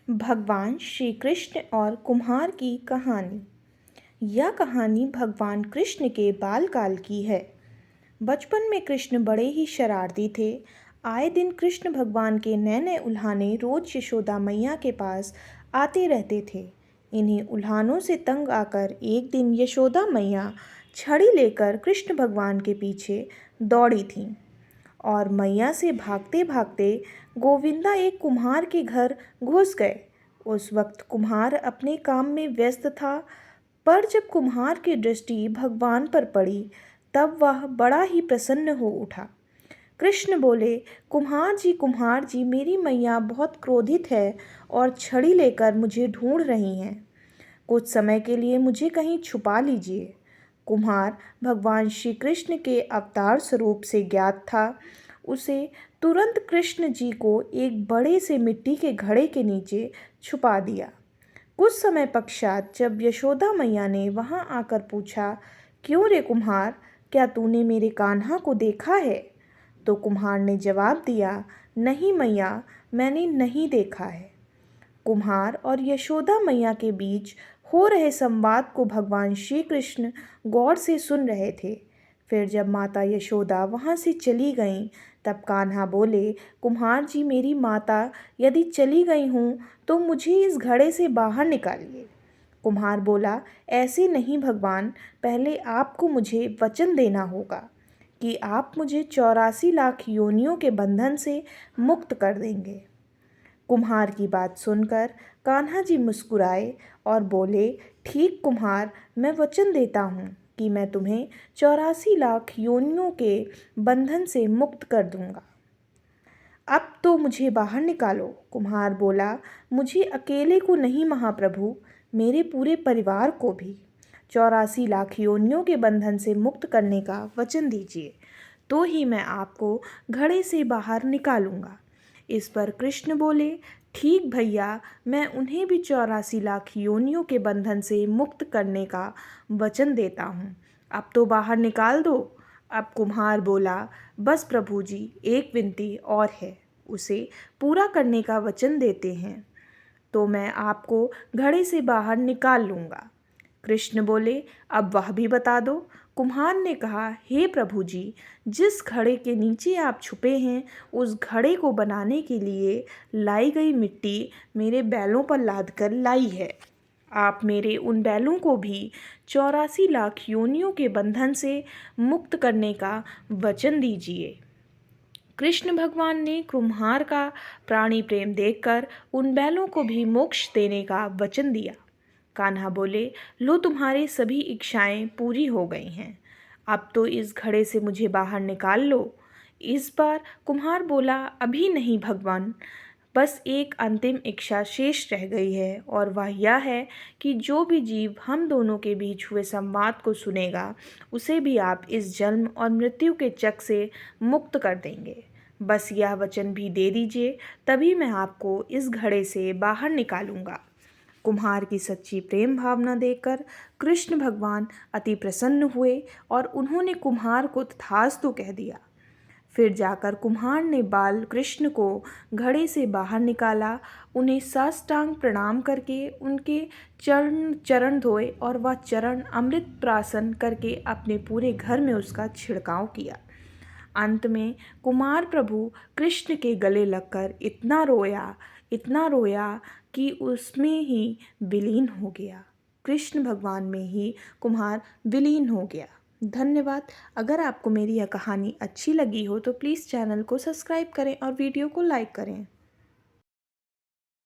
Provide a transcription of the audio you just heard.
भगवान श्री कृष्ण और कुम्हार की कहानी। यह कहानी भगवान कृष्ण के बालकाल की है। बचपन में कृष्ण बड़े ही शरारती थे। आए दिन कृष्ण भगवान के नए नए उल्हाने रोज यशोदा मैया के पास आते रहते थे। इन्हीं उल्हानों से तंग आकर एक दिन यशोदा मैया छड़ी लेकर कृष्ण भगवान के पीछे दौड़ी थीं और मैया से भागते भागते गोविंदा एक कुम्हार के घर घुस गए। उस वक्त कुम्हार अपने काम में व्यस्त था, पर जब कुम्हार की दृष्टि भगवान पर पड़ी तब वह बड़ा ही प्रसन्न हो उठा। कृष्ण बोले, कुम्हार जी, मेरी मैया बहुत क्रोधित है और छड़ी लेकर मुझे ढूंढ रही हैं। कुछ समय के लिए मुझे कहीं छुपा लीजिए। कुम्हार भगवान श्री कृष्ण के अवतार स्वरूप से ज्ञात था। उसे तुरंत कृष्ण जी को एक बड़े से मिट्टी के घड़े के नीचे छुपा दिया। कुछ समय पश्चात जब यशोदा मैया ने वहां आकर पूछा, क्यों रे कुम्हार, क्या तूने मेरे कान्हा को देखा है? तो कुम्हार ने जवाब दिया, नहीं मैया, मैंने नहीं देखा है। कुम्हार और यशोदा मैया के बीच हो रहे संवाद को भगवान श्री कृष्ण गौर से सुन रहे थे। फिर जब माता यशोदा वहाँ से चली गईं तब कान्हा बोले, कुम्हार जी, मेरी माता यदि चली गई हूँ तो मुझे इस घड़े से बाहर निकालिए। कुम्हार बोला, ऐसे नहीं भगवान, पहले आपको मुझे वचन देना होगा कि आप मुझे 84 लाख योनियों के बंधन से मुक्त कर देंगे। कुम्हार की बात सुनकर कान्हा जी मुस्कुराए और बोले, ठीक कुम्हार, मैं वचन देता हूँ कि मैं तुम्हें 84 लाख योनियों के बंधन से मुक्त कर दूंगा। अब तो मुझे बाहर निकालो। कुम्हार बोला, मुझे अकेले को नहीं महाप्रभु, मेरे पूरे परिवार को भी 84 लाख योनियों के बंधन से मुक्त करने का वचन दीजिए, तो ही मैं आपको घड़े से बाहर निकालूंगा। इस पर कृष्ण बोले, ठीक भैया, मैं उन्हें भी 84 लाख योनियों के बंधन से मुक्त करने का वचन देता हूँ। अब तो बाहर निकाल दो। अब कुम्हार बोला, बस प्रभु जी, एक विनती और है, उसे पूरा करने का वचन देते हैं तो मैं आपको घड़े से बाहर निकाल लूँगा। कृष्ण बोले, अब वह भी बता दो। कुम्हार ने कहा, हे प्रभु जी, जिस घड़े के नीचे आप छुपे हैं उस घड़े को बनाने के लिए लाई गई मिट्टी मेरे बैलों पर लाद कर लाई है। आप मेरे उन बैलों को भी 84 लाख योनियों के बंधन से मुक्त करने का वचन दीजिए। कृष्ण भगवान ने कुम्हार का प्राणी प्रेम देखकर उन बैलों को भी मोक्ष देने का वचन दिया। कान्हा बोले, लो तुम्हारी सभी इच्छाएं पूरी हो गई हैं, अब तो इस घड़े से मुझे बाहर निकाल लो। इस बार कुम्हार बोला, अभी नहीं भगवान, बस एक अंतिम इच्छा शेष रह गई है और वह यह है कि जो भी जीव हम दोनों के बीच हुए संवाद को सुनेगा उसे भी आप इस जन्म और मृत्यु के चक्र से मुक्त कर देंगे। बस यह वचन भी दे दीजिए, तभी मैं आपको इस घड़े से बाहर निकालूंगा। कुम्हार की सच्ची प्रेम भावना देखकर कृष्ण भगवान अति प्रसन्न हुए और उन्होंने कुम्हार को तथास्तु कह दिया। फिर जाकर कुम्हार ने बाल कृष्ण को घड़े से बाहर निकाला, उन्हें साष्टांग प्रणाम करके उनके चरण धोए और वह चरण अमृत प्राशन करके अपने पूरे घर में उसका छिड़काव किया। अंत में कुमार प्रभु कृष्ण के गले लगकर इतना रोया कि उसमें ही विलीन हो गया। कृष्ण भगवान में ही कुम्हार विलीन हो गया। धन्यवाद। अगर आपको मेरी यह कहानी अच्छी लगी हो तो प्लीज़ चैनल को सब्सक्राइब करें और वीडियो को लाइक करें।